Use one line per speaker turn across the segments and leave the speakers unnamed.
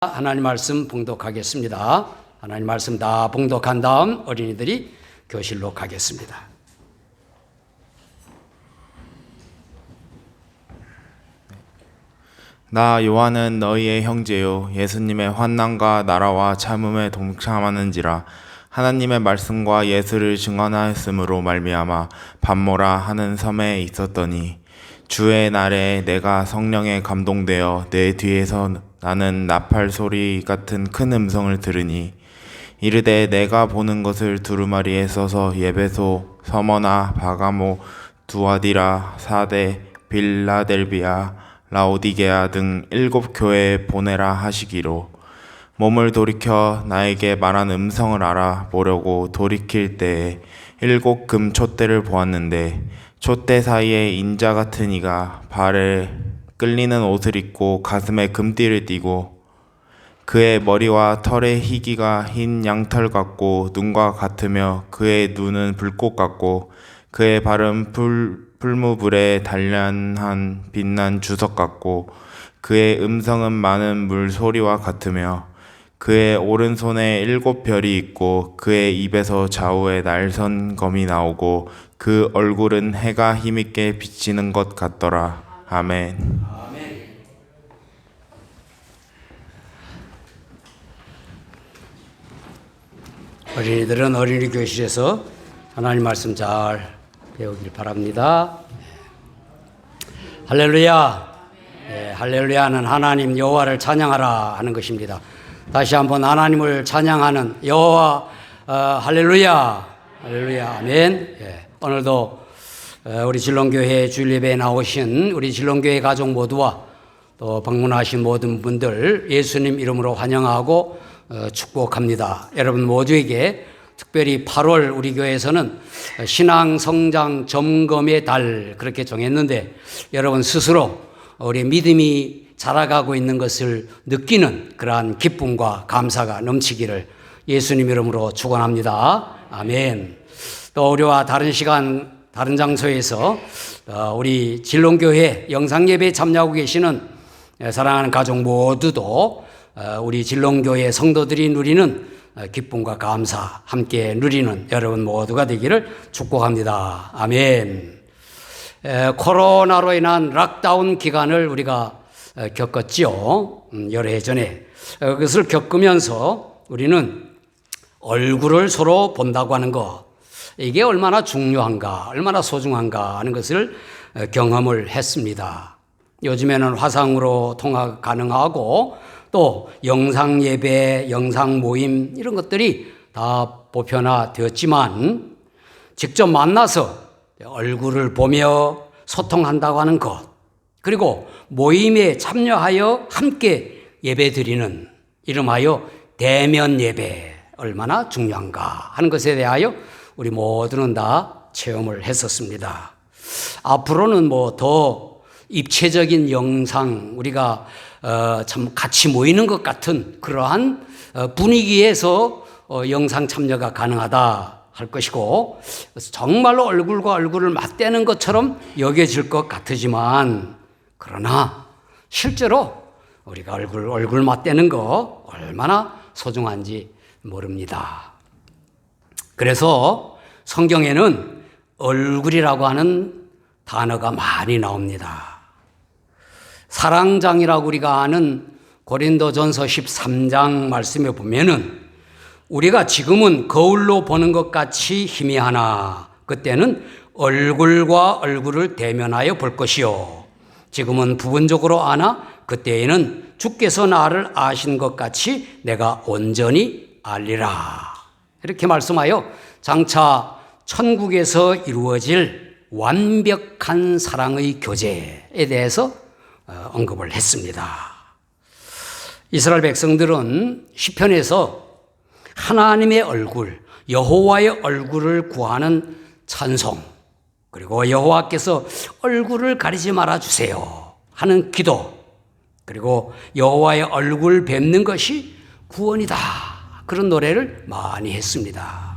하나님 말씀 봉독하겠습니다. 하나님 말씀 다 봉독한 다음 어린이들이 교실로 가겠습니다.
나 요한은 너희의 형제요 예수님의 환난과 나라와 참음에 동참하는지라. 하나님의 말씀과 예수를 증언하였으므로 말미암아 밤모라 하는 섬에 있었더니, 주의 날에 내가 성령에 감동되어 내 뒤에서 나는 나팔 소리 같은 큰 음성을 들으니, 이르되 내가 보는 것을 두루마리에 써서 예배소, 서머나, 바가모, 두아디라, 사대, 빌라델비아, 라오디게아 등 7 교회에 보내라 하시기로, 몸을 돌이켜 나에게 말한 음성을 알아보려고 돌이킬 때에 7 금 촛대를 보았는데, 촛대 사이에 인자 같은 이가 발에 끌리는 옷을 입고 가슴에 금띠를 띠고, 그의 머리와 털의 희기가 흰 양털 같고 눈과 같으며 그의 눈은 불꽃 같고, 그의 발은 풀무불에 단련한 빛난 주석 같고, 그의 음성은 많은 물 소리와 같으며, 그의 오른손에 7 별이 있고, 그의 입에서 좌우에 날선 검이 나오고, 그 얼굴은 해가 힘있게 비치는 것 같더라. 아멘.
어린이들은 어린이 교실에서 하나님 말씀 잘 배우길 바랍니다. 할렐루야. 네, 할렐루야는 하나님 여호와를 찬양하라 하는 것입니다. 다시 한번 하나님을 찬양하는 여호와, 할렐루야, 할렐루야, 아멘. 네, 오늘도 우리 진롱교회 주일 예배에 나오신 우리 진롱교회 가족 모두와 또 방문하신 모든 분들 예수님 이름으로 환영하고 축복합니다. 여러분 모두에게 특별히 8월 우리 교회에서는 신앙 성장 점검의 달 그렇게 정했는데, 여러분 스스로 우리 믿음이 자라가고 있는 것을 느끼는 그러한 기쁨과 감사가 넘치기를 예수님 이름으로 축원합니다. 아멘. 또 우리와 다른 시간 다른 장소에서 우리 진롱교회 영상예배에 참여하고 계시는 사랑하는 가족 모두도 우리 진롱교회 성도들이 누리는 기쁨과 감사 함께 누리는 여러분 모두가 되기를 축복합니다. 아멘. 코로나로 인한 락다운 기간을 우리가 겪었지요. 여러 해 전에. 그것을 겪으면서 우리는 얼굴을 서로 본다고 하는 것, 이게 얼마나 중요한가, 얼마나 소중한가 하는 것을 경험을 했습니다. 요즘에는 화상으로 통화 가능하고 또 영상 예배, 영상 모임 이런 것들이 다 보편화되었지만, 직접 만나서 얼굴을 보며 소통한다고 하는 것, 그리고 모임에 참여하여 함께 예배드리는 이름하여 대면 예배 얼마나 중요한가 하는 것에 대하여 우리 모두는 다 체험을 했었습니다. 앞으로는 뭐 더 입체적인 영상, 우리가 참 같이 모이는 것 같은 그러한 분위기에서 영상 참여가 가능하다 할 것이고, 정말로 얼굴과 얼굴을 맞대는 것처럼 여겨질 것 같으지만, 그러나 실제로 우리가 얼굴 맞대는 거 얼마나 소중한지 모릅니다. 그래서 성경에는 얼굴이라고 하는 단어가 많이 나옵니다. 사랑장이라고 우리가 아는 고린도전서 13장 말씀에 보면은, 우리가 지금은 거울로 보는 것 같이 희미하나 그때는 얼굴과 얼굴을 대면하여 볼 것이요, 지금은 부분적으로 아나 그때에는 주께서 나를 아신 것 같이 내가 온전히 알리라. 이렇게 말씀하여 장차 천국에서 이루어질 완벽한 사랑의 교제에 대해서 언급을 했습니다. 이스라엘 백성들은 시편에서 하나님의 얼굴, 여호와의 얼굴을 구하는 찬송, 그리고 여호와께서 얼굴을 가리지 말아 주세요 하는 기도, 그리고 여호와의 얼굴 뵙는 것이 구원이다, 그런 노래를 많이 했습니다.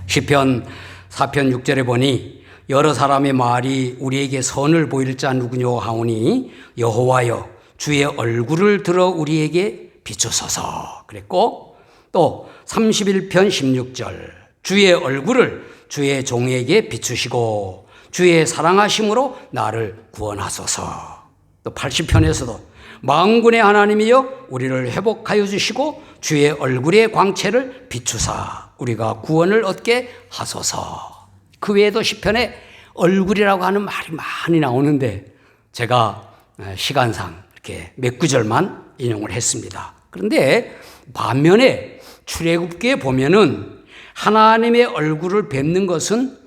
시편 4편 6절에 보니, 여러 사람의 말이 우리에게 선을 보일 자 누구뇨 하오니 여호와여 주의 얼굴을 들어 우리에게 비추소서 그랬고, 또 31편 16절 주의 얼굴을 주의 종에게 비추시고 주의 사랑하심으로 나를 구원하소서. 또 80편에서도 만군의 하나님이여 우리를 회복하여 주시고 주의 얼굴의 광채를 비추사 우리가 구원을 얻게 하소서. 그 외에도 시편에 얼굴이라고 하는 말이 많이 나오는데 제가 시간상 이렇게 몇 구절만 인용을 했습니다. 그런데 반면에 출애굽기에 보면은 하나님의 얼굴을 뵙는 것은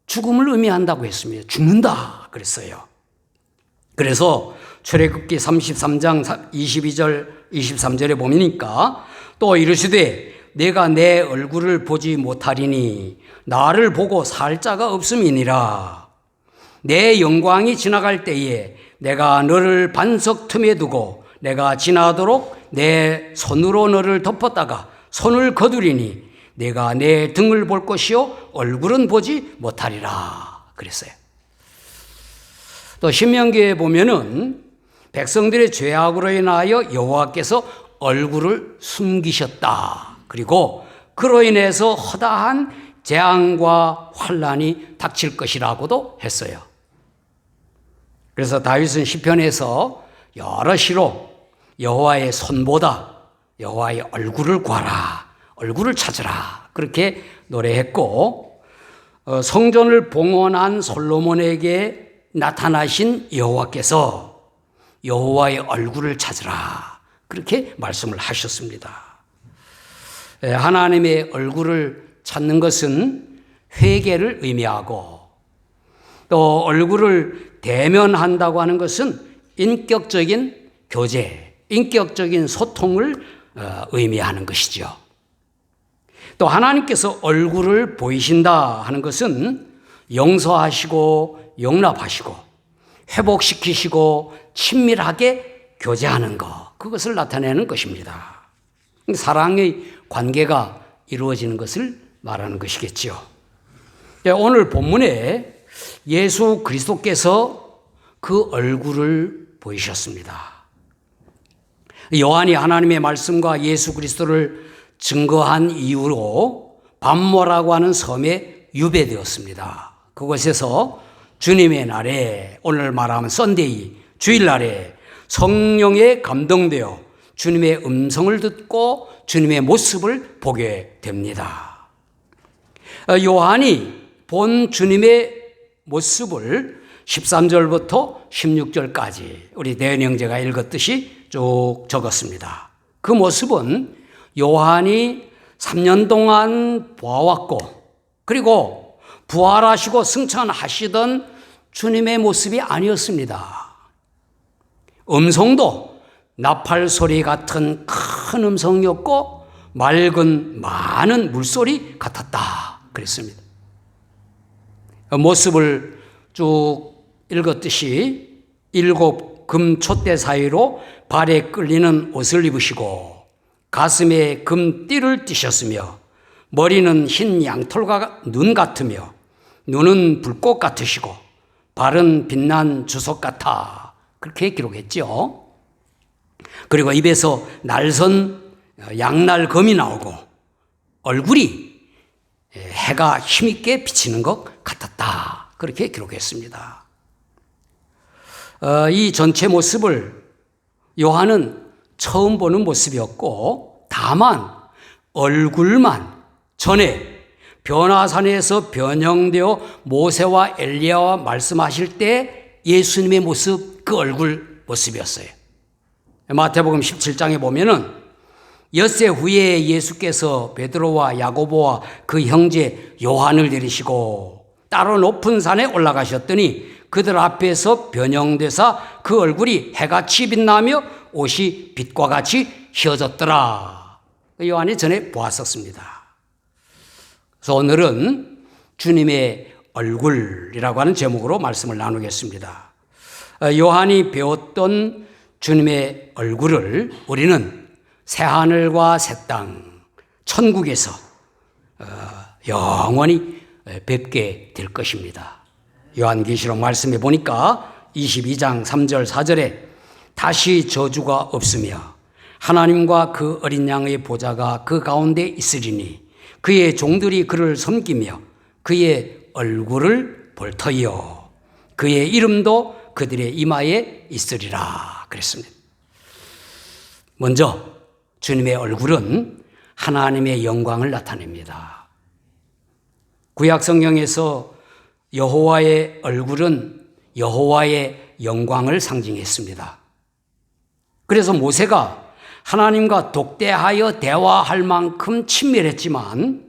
죽음을 의미한다고 했습니다. 죽는다 그랬어요. 그래서 출애굽기 33장 22절 23절에 보니까 또 이르시되 내가 내 얼굴을 보지 못하리니 나를 보고 살 자가 없음이니라. 내 영광이 지나갈 때에 내가 너를 반석 틈에 두고 내가 지나도록 내 손으로 너를 덮었다가 손을 거두리니 내가 내 등을 볼 것이요 얼굴은 보지 못하리라 그랬어요. 또 신명기에 보면은 백성들의 죄악으로 인하여 여호와께서 얼굴을 숨기셨다. 그리고 그로 인해서 허다한 재앙과 환란이 닥칠 것이라고도 했어요. 그래서 다윗은 시편에서 여러 시로 여호와의 손보다 여호와의 얼굴을 구하라, 얼굴을 찾으라 그렇게 노래했고, 성전을 봉헌한 솔로몬에게 나타나신 여호와께서 여호와의 얼굴을 찾으라 그렇게 말씀을 하셨습니다. 하나님의 얼굴을 찾는 것은 회개를 의미하고, 또 얼굴을 대면한다고 하는 것은 인격적인 교제, 인격적인 소통을 의미하는 것이죠. 또 하나님께서 얼굴을 보이신다 하는 것은 용서하시고 용납하시고 회복시키시고 친밀하게 교제하는 것, 그것을 나타내는 것입니다. 사랑의 관계가 이루어지는 것을 말하는 것이겠죠. 오늘 본문에 예수 그리스도께서 그 얼굴을 보이셨습니다. 요한이 하나님의 말씀과 예수 그리스도를 증거한 이후로 밤모라고 하는 섬에 유배되었습니다. 그곳에서 주님의 날에, 오늘 말하면 썬데이, 주일날에 성령에 감동되어 주님의 음성을 듣고 주님의 모습을 보게 됩니다. 요한이 본 주님의 모습을 13절부터 16절까지 우리 대현 형제가 읽었듯이 쭉 적었습니다. 그 모습은 요한이 3년 동안 보아왔고, 그리고 부활하시고 승천하시던 주님의 모습이 아니었습니다. 음성도 나팔 소리 같은 큰 음성이었고 맑은 많은 물소리 같았다 그랬습니다. 모습을 쭉 읽었듯이 7 금 촛대 사이로 발에 끌리는 옷을 입으시고 가슴에 금띠를 띠셨으며 머리는 흰 양털과 눈 같으며 눈은 불꽃 같으시고 발은 빛난 주석 같아 그렇게 기록했죠. 그리고 입에서 날선 양날검이 나오고 얼굴이 해가 힘있게 비치는 것 같았다 그렇게 기록했습니다. 이 전체 모습을 요한은 처음 보는 모습이었고, 다만 얼굴만 전에 변화산에서 변형되어 모세와 엘리야와 말씀하실 때 예수님의 모습, 그 얼굴 모습이었어요. 마태복음 17장에 보면은 엿새 후에 예수께서 베드로와 야고보와 그 형제 요한을 데리시고 따로 높은 산에 올라가셨더니 그들 앞에서 변형되사 그 얼굴이 해같이 빛나며 옷이 빛과 같이 휘어졌더라. 요한이 전에 보았었습니다. 그래서 오늘은 주님의 얼굴이라고 하는 제목으로 말씀을 나누겠습니다. 요한이 배웠던 주님의 얼굴을 우리는 새하늘과 새 땅, 천국에서 영원히 뵙게 될 것입니다. 요한계시록 말씀에 보니까 22장 3절 4절에 다시 저주가 없으며 하나님과 그 어린 양의 보좌가 그 가운데 있으리니 그의 종들이 그를 섬기며 그의 얼굴을 볼 터이요 그의 이름도 그들의 이마에 있으리라 그랬습니다. 먼저 주님의 얼굴은 하나님의 영광을 나타냅니다. 구약 성경에서 여호와의 얼굴은 여호와의 영광을 상징했습니다. 그래서 모세가 하나님과 독대하여 대화할 만큼 친밀했지만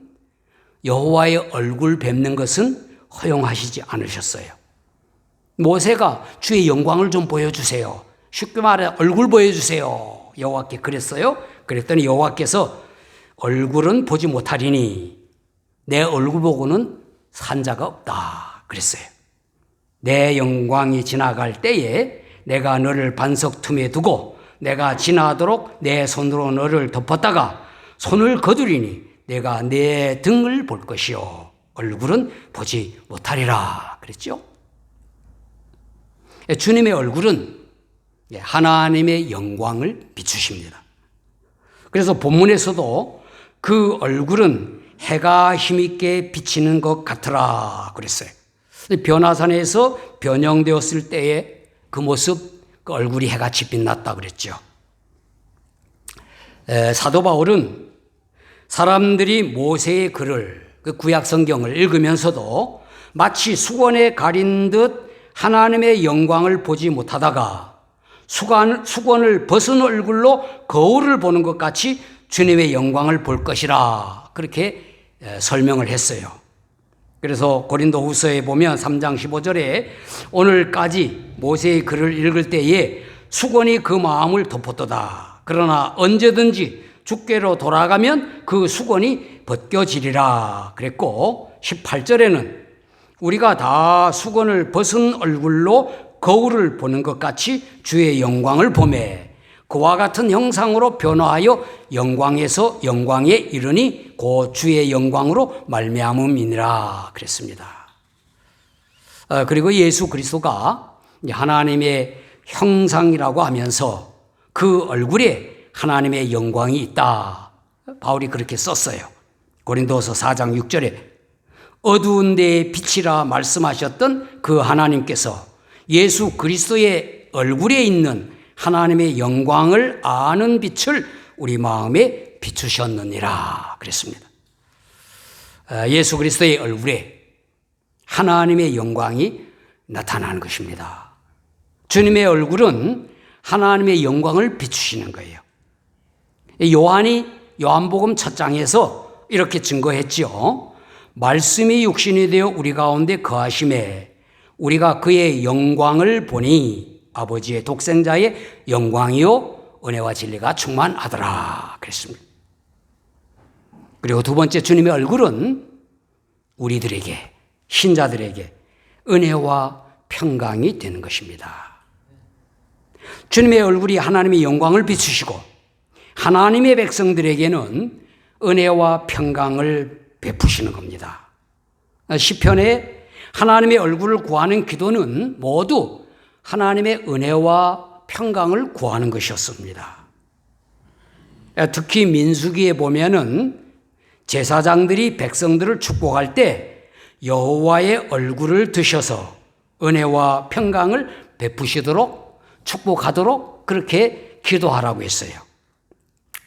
여호와의 얼굴 뵙는 것은 허용하시지 않으셨어요. 모세가 주의 영광을 좀 보여주세요. 쉽게 말해 얼굴 보여주세요. 여호와께 그랬어요. 그랬더니 여호와께서 얼굴은 보지 못하리니 내 얼굴 보고는 산 자가 없다 그랬어요. 내 영광이 지나갈 때에 내가 너를 반석 틈에 두고 내가 지나도록 내 손으로 너를 덮었다가 손을 거두리니 내가 내 등을 볼 것이요 얼굴은 보지 못하리라 그랬죠. 주님의 얼굴은 하나님의 영광을 비추십니다. 그래서 본문에서도 그 얼굴은 해가 힘있게 비치는 것 같으라 그랬어요. 변화산에서 변형되었을 때의 그 모습, 그 얼굴이 해같이 빛났다 그랬죠. 사도 바울은 사람들이 모세의 글을, 그 구약 성경을 읽으면서도 마치 수건에 가린 듯 하나님의 영광을 보지 못하다가 수건을 벗은 얼굴로 거울을 보는 것 같이 주님의 영광을 볼 것이라 그렇게 설명을 했어요. 그래서 고린도후서에 보면 3장 15절에 오늘까지 모세의 글을 읽을 때에 수건이 그 마음을 덮었도다. 그러나 언제든지 주께로 돌아가면 그 수건이 벗겨지리라 그랬고 18절에는 우리가 다 수건을 벗은 얼굴로 거울을 보는 것 같이 주의 영광을 보매 그와 같은 형상으로 변화하여 영광에서 영광에 이르니 곧 주의 영광으로 말미암음이니라 그랬습니다. 그리고 예수 그리스도가 하나님의 형상이라고 하면서 그 얼굴에 하나님의 영광이 있다. 바울이 그렇게 썼어요. 고린도서 4장 6절에 어두운 데에 빛이라 말씀하셨던 그 하나님께서 예수 그리스도의 얼굴에 있는 하나님의 영광을 아는 빛을 우리 마음에 비추셨느니라 그랬습니다. 예수 그리스도의 얼굴에 하나님의 영광이 나타나는 것입니다. 주님의 얼굴은 하나님의 영광을 비추시는 거예요. 요한이 요한복음 1장에서 이렇게 증거했죠. 말씀이 육신이 되어 우리 가운데 거하심에 우리가 그의 영광을 보니 아버지의 독생자의 영광이요 은혜와 진리가 충만하더라 그랬습니다. 그리고 두 번째 주님의 얼굴은 우리들에게 신자들에게 은혜와 평강이 되는 것입니다. 주님의 얼굴이 하나님의 영광을 비추시고 하나님의 백성들에게는 은혜와 평강을 베푸시는 겁니다. 시편에 하나님의 얼굴을 구하는 기도는 모두 하나님의 은혜와 평강을 구하는 것이었습니다. 특히 민수기에 보면은 제사장들이 백성들을 축복할 때 여호와의 얼굴을 드셔서 은혜와 평강을 베푸시도록 축복하도록 그렇게 기도하라고 했어요.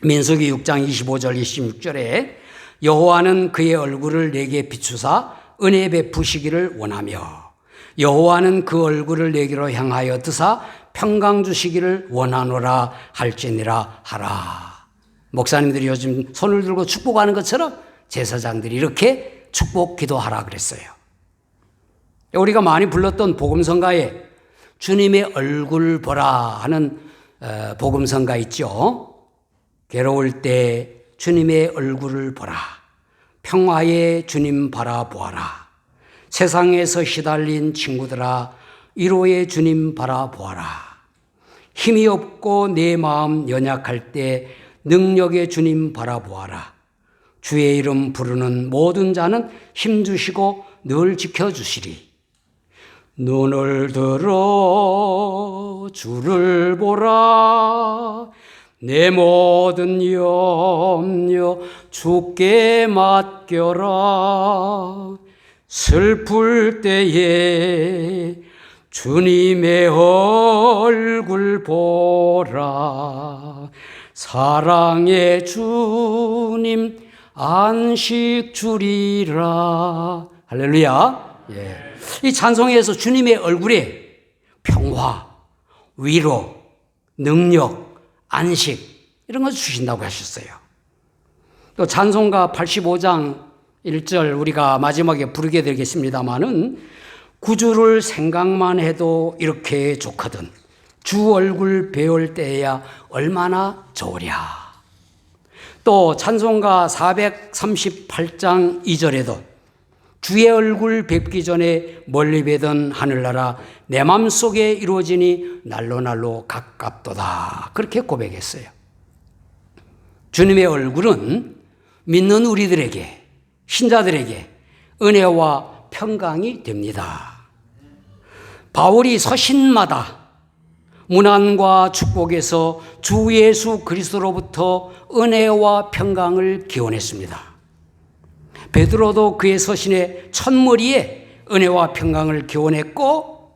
민수기 6장 25절 26절에 여호와는 그의 얼굴을 내게 비추사 은혜 베푸시기를 원하며 여호와는 그 얼굴을 내게로 향하여 드사 평강 주시기를 원하노라 할지니라 하라. 목사님들이 요즘 손을 들고 축복하는 것처럼 제사장들이 이렇게 축복 기도하라 그랬어요. 우리가 많이 불렀던 복음성가에 주님의 얼굴 보라 하는 복음성가 있죠. 괴로울 때 주님의 얼굴을 보라. 평화의 주님 바라보아라. 세상에서 시달린 친구들아 위로의 주님 바라보아라. 힘이 없고 내 마음 연약할 때 능력의 주님 바라보아라. 주의 이름 부르는 모든 자는 힘주시고 늘 지켜주시리. 눈을 들어 주를 보라. 내 모든 염려 주께 맡겨라. 슬플 때에 주님의 얼굴 보라. 사랑의 주님 안식 주리라. 할렐루야. 이 찬송에서 주님의 얼굴에 평화, 위로, 능력, 안식 이런 걸 주신다고 하셨어요. 또 찬송가 85장 1절 우리가 마지막에 부르게 되겠습니다마는 구주를 생각만 해도 이렇게 좋거든 주 얼굴 배울 때야 얼마나 좋으랴. 또 찬송가 438장 2절에도 주의 얼굴 뵙기 전에 멀리 뵈던 하늘나라 내 맘속에 이루어지니 날로 가깝도다. 그렇게 고백했어요. 주님의 얼굴은 믿는 우리들에게, 신자들에게 은혜와 평강이 됩니다. 바울이 서신마다 문안과 축복에서 주 예수 그리스도로부터 은혜와 평강을 기원했습니다. 베드로도 그의 서신의 첫머리에 은혜와 평강을 기원했고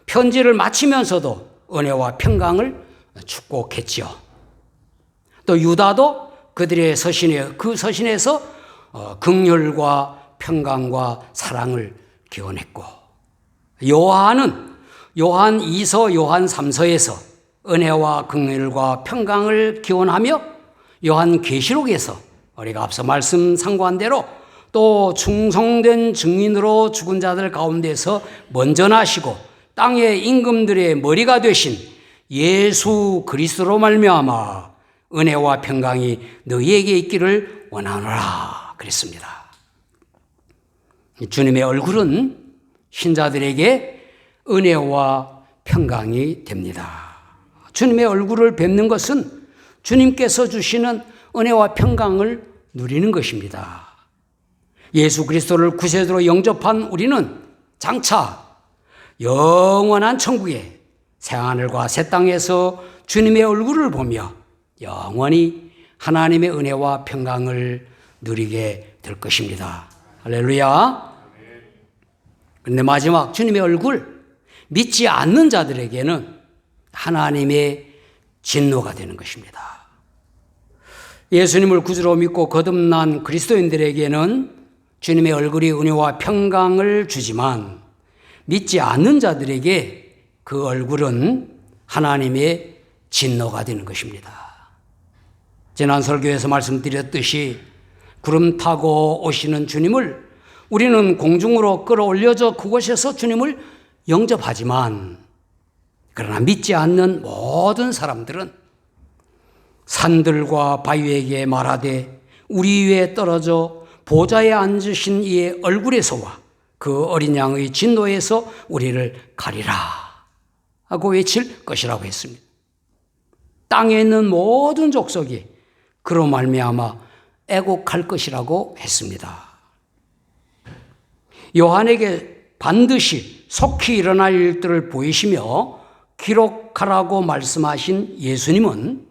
편지를 마치면서도 은혜와 평강을 축복했지요. 또 유다도 그들의 그 서신에서 긍휼과 평강과 사랑을 기원했고 요한은 요한 2서, 요한 3서에서 은혜와 긍휼과 평강을 기원하며 요한 계시록에서 우리가 앞서 말씀 상고한 대로 또 충성된 증인으로 죽은 자들 가운데서 먼저 나시고 땅의 임금들의 머리가 되신 예수 그리스도로 말미암아 은혜와 평강이 너희에게 있기를 원하노라 그랬습니다. 주님의 얼굴은 신자들에게 은혜와 평강이 됩니다. 주님의 얼굴을 뵙는 것은 주님께서 주시는 은혜와 평강을 누리는 것입니다. 예수 그리스도를 구세주로 영접한 우리는 장차 영원한 천국의 새하늘과 새 땅에서 주님의 얼굴을 보며 영원히 하나님의 은혜와 평강을 누리게 될 것입니다. 할렐루야. 그런데 마지막 주님의 얼굴 믿지 않는 자들에게는 하나님의 진노가 되는 것입니다. 예수님을 구주로 믿고 거듭난 그리스도인들에게는 주님의 얼굴이 은혜와 평강을 주지만 믿지 않는 자들에게 그 얼굴은 하나님의 진노가 되는 것입니다. 지난 설교에서 말씀드렸듯이 구름 타고 오시는 주님을 우리는 공중으로 끌어올려져 그곳에서 주님을 영접하지만 그러나 믿지 않는 모든 사람들은 산들과 바위에게 말하되 우리 위에 떨어져 보좌에 앉으신 이의 얼굴에서와 그 어린 양의 진노에서 우리를 가리라 하고 외칠 것이라고 했습니다. 땅에 있는 모든 족속이 그로 말미암아 애곡할 것이라고 했습니다. 요한에게 반드시 속히 일어날 일들을 보이시며 기록하라고 말씀하신 예수님은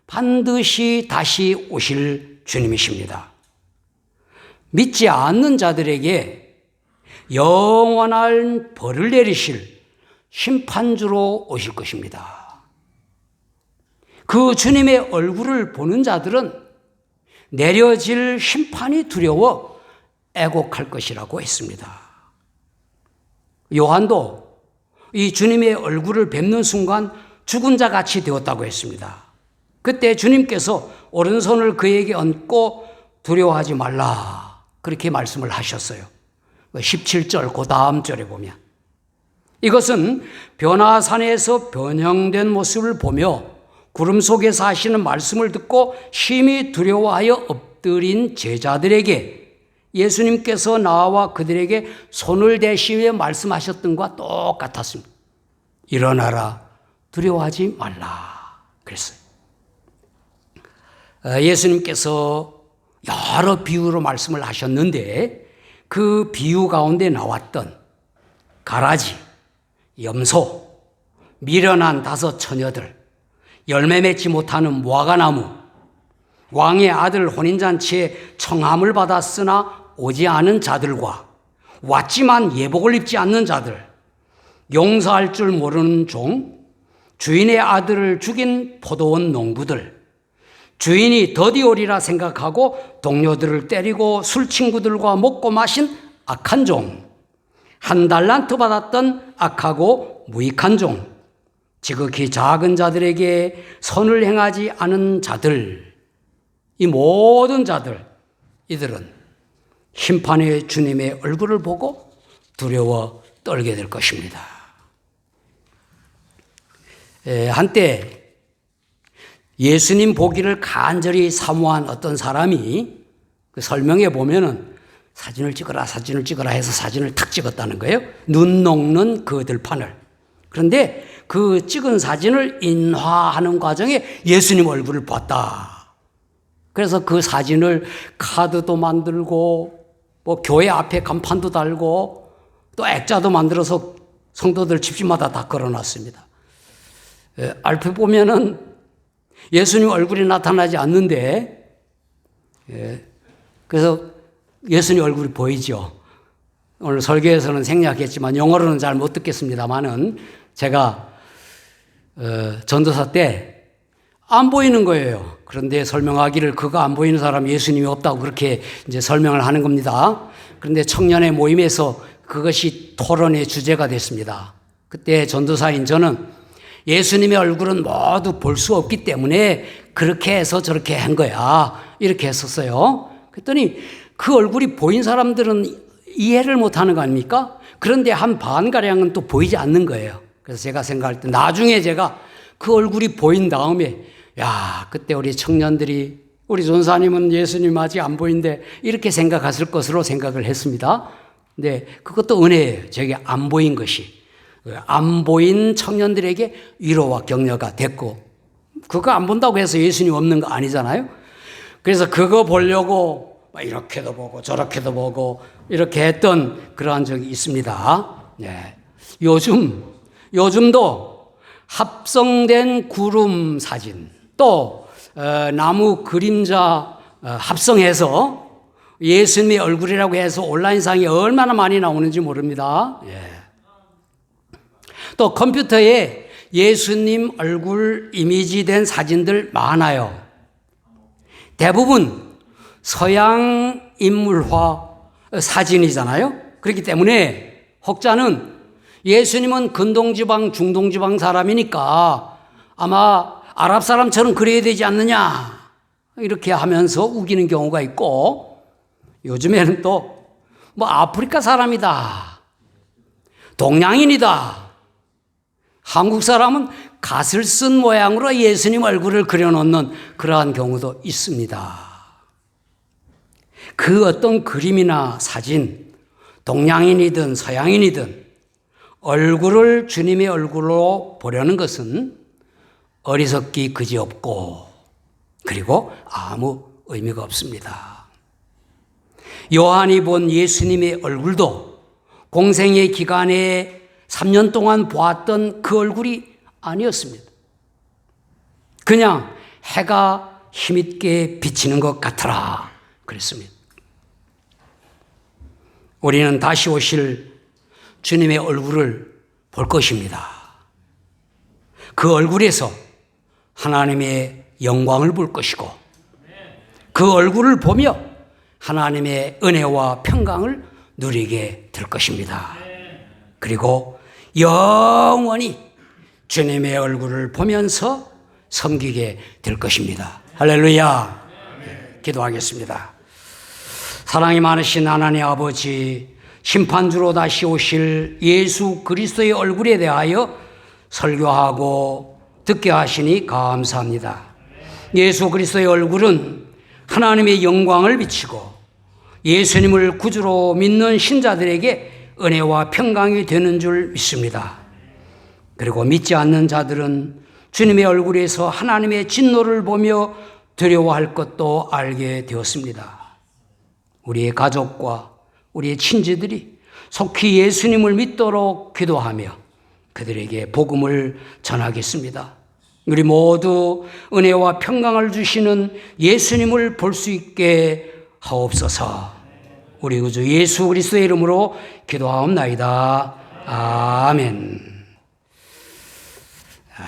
반드시 다시 오실 주님이십니다. 믿지 않는 자들에게 영원한 벌을 내리실 심판주로 오실 것입니다. 그 주님의 얼굴을 보는 자들은 내려질 심판이 두려워 애곡할 것이라고 했습니다. 요한도 이 주님의 얼굴을 뵙는 순간 죽은 자 같이 되었다고 했습니다. 그때 주님께서 오른손을 그에게 얹고 두려워하지 말라 그렇게 말씀을 하셨어요. 17절 그 다음 절에 보면 이것은 변화산에서 변형된 모습을 보며 구름 속에서 하시는 말씀을 듣고 심히 두려워하여 엎드린 제자들에게 예수님께서 나와 그들에게 손을 대시며 말씀하셨던 것과 똑같았습니다. 일어나라, 두려워하지 말라 그랬어요. 예수님께서 여러 비유로 말씀을 하셨는데 그 비유 가운데 나왔던 가라지, 염소, 미련한 5 처녀들, 열매 맺지 못하는 무화과나무, 왕의 아들 혼인잔치에 청함을 받았으나 오지 않은 자들과 왔지만 예복을 입지 않는 자들, 용서할 줄 모르는 종, 주인의 아들을 죽인 포도원 농부들, 주인이 더디오리라 생각하고 동료들을 때리고 술 친구들과 먹고 마신 악한 종, 1 달란트 받았던 악하고 무익한 종, 지극히 작은 자들에게 선을 행하지 않은 자들, 이 모든 자들, 이들은 심판의 주님의 얼굴을 보고 두려워 떨게 될 것입니다. 한때 예수님 보기를 간절히 사모한 어떤 사람이 그 설명에 보면은 사진을 찍어라 해서 사진을 탁 찍었다는 거예요. 눈 녹는 그 들판을. 그런데 그 찍은 사진을 인화하는 과정에 예수님 얼굴을 봤다. 그래서 그 사진을 카드도 만들고 뭐 교회 앞에 간판도 달고 또 액자도 만들어서 성도들 집집마다 다 걸어놨습니다. 알피 보면은 예수님 얼굴이 나타나지 않는데, 그래서 예수님 얼굴이 보이죠. 오늘 설교에서는 생략했지만 영어로는 잘 못 듣겠습니다만은 제가 전도사 때 안 보이는 거예요. 그런데 설명하기를 그거 안 보이는 사람 예수님이 없다고 그렇게 이제 설명을 하는 겁니다. 그런데 청년의 모임에서 그것이 토론의 주제가 됐습니다. 그때 전도사인 저는 예수님의 얼굴은 모두 볼 수 없기 때문에 그렇게 해서 저렇게 한 거야. 이렇게 했었어요. 그랬더니 그 얼굴이 보인 사람들은 이해를 못 하는 거 아닙니까? 그런데 한 반가량은 또 보이지 않는 거예요. 그래서 제가 생각할 때 나중에 제가 그 얼굴이 보인 다음에 야, 그때 우리 청년들이 우리 전사님은 예수님 아직 안 보이는데 이렇게 생각했을 것으로 생각을 했습니다. 근데 그것도 은혜예요. 저게 안 보인 것이. 안 보인 청년들에게 위로와 격려가 됐고, 그거 안 본다고 해서 예수님 없는 거 아니잖아요. 그래서 그거 보려고 이렇게도 보고 저렇게도 보고 이렇게 했던 그러한 적이 있습니다. 네. 요즘도 합성된 구름 사진, 또 나무 그림자 합성해서 예수님의 얼굴이라고 해서 온라인상에 얼마나 많이 나오는지 모릅니다. 예. 또 컴퓨터에 예수님 얼굴 이미지된 사진들 많아요. 대부분 서양 인물화 사진이잖아요. 그렇기 때문에 혹자는 예수님은 근동지방, 중동지방 사람이니까 아마 아랍 사람처럼 그려야 되지 않느냐 이렇게 하면서 우기는 경우가 있고, 요즘에는 또 뭐 아프리카 사람이다, 동양인이다, 한국 사람은 갓을 쓴 모양으로 예수님 얼굴을 그려놓는 그러한 경우도 있습니다. 그 어떤 그림이나 사진, 동양인이든 서양인이든 얼굴을 주님의 얼굴로 보려는 것은 어리석기 그지없고 그리고 아무 의미가 없습니다. 요한이 본 예수님의 얼굴도 공생의 기간에 3년 동안 보았던 그 얼굴이 아니었습니다. 그냥 해가 힘있게 비치는 것 같더라 그랬습니다. 우리는 다시 오실 주님의 얼굴을 볼 것입니다. 그 얼굴에서 하나님의 영광을 볼 것이고, 그 얼굴을 보며 하나님의 은혜와 평강을 누리게 될 것입니다. 그리고 영원히 주님의 얼굴을 보면서 섬기게 될 것입니다. 할렐루야. 기도하겠습니다. 사랑이 많으신 하나님 아버지, 심판주로 다시 오실 예수 그리스도의 얼굴에 대하여 설교하고 듣게 하시니 감사합니다. 예수 그리스도의 얼굴은 하나님의 영광을 비치고 예수님을 구주로 믿는 신자들에게 은혜와 평강이 되는 줄 믿습니다. 그리고 믿지 않는 자들은 주님의 얼굴에서 하나님의 진노를 보며 두려워할 것도 알게 되었습니다. 우리의 가족과 우리의 친지들이 속히 예수님을 믿도록 기도하며 그들에게 복음을 전하겠습니다. 우리 모두 은혜와 평강을 주시는 예수님을 볼 수 있게 하옵소서. 우리 구주 예수 그리스도의 이름으로 기도하옵나이다. 아멘.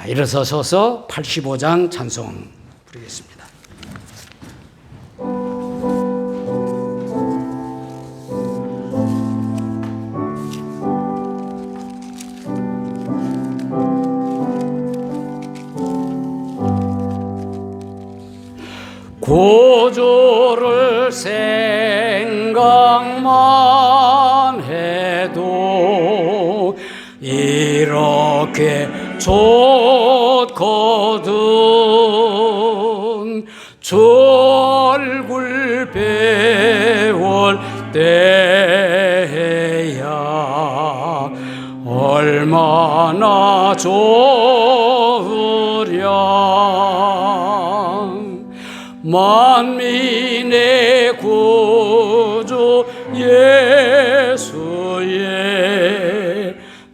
일어서셔서 85장 찬송 부르겠습니다. 구주를 생각만 해도 이렇게 좋거든. 주 얼굴 배울 때야 얼마나 좋으랴. 만민의 구주 예수의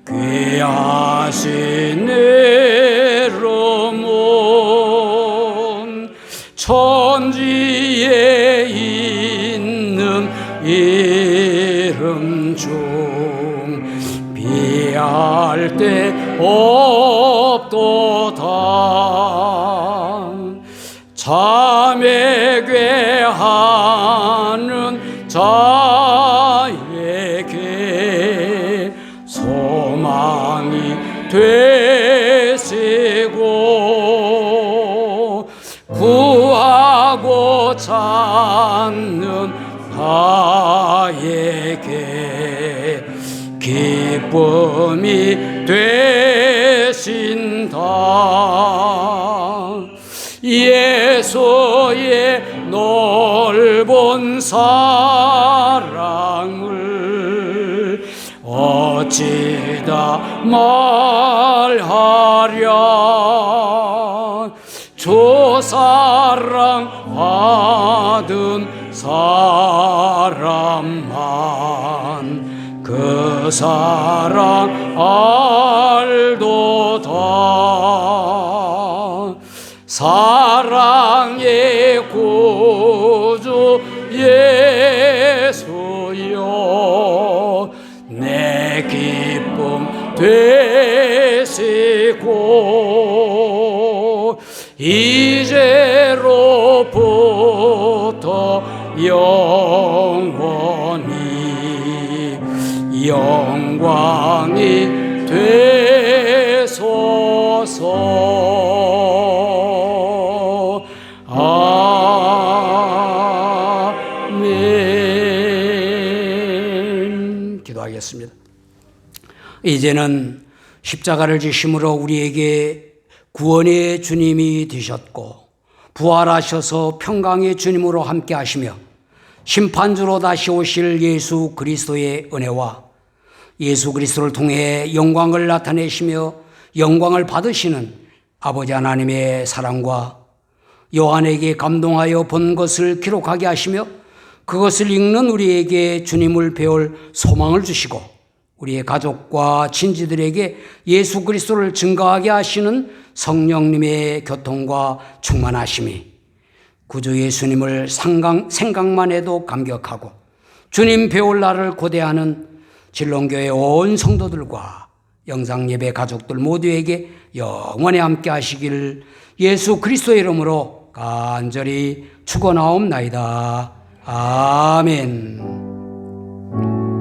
귀하신 이름은 천지에 있는 이름 중 비할 데 없도다. 자매괴 하는 자에게 소망이 되시고 구하고 찾는 자에게 기쁨이 되신다. 예수의 넓은 사랑을 어찌다 말하랴. 주 사랑 받은 사람만 그 사랑 알도다. 사랑의 구주 예수여 내 기쁨 되시고 이제로부터 영원히 영광이 되소서. 아멘. 기도하겠습니다. 이제는 십자가를 지심으로 우리에게 구원의 주님이 되셨고 부활하셔서 평강의 주님으로 함께 하시며 심판주로 다시 오실 예수 그리스도의 은혜와 예수 그리스도를 통해 영광을 나타내시며 영광을 받으시는 아버지 하나님의 사랑과 요한에게 감동하여 본 것을 기록하게 하시며 그것을 읽는 우리에게 주님을 배울 소망을 주시고 우리의 가족과 친지들에게 예수 그리스도를 증거하게 하시는 성령님의 교통과 충만하심이 구주 예수님을 생각만 해도 감격하고 주님 배울 날을 고대하는 진롱교회 온 성도들과 영상예배 가족들 모두에게 영원히 함께 하시길 예수 그리스도의 이름으로 간절히 축원하옵나이다. 아멘.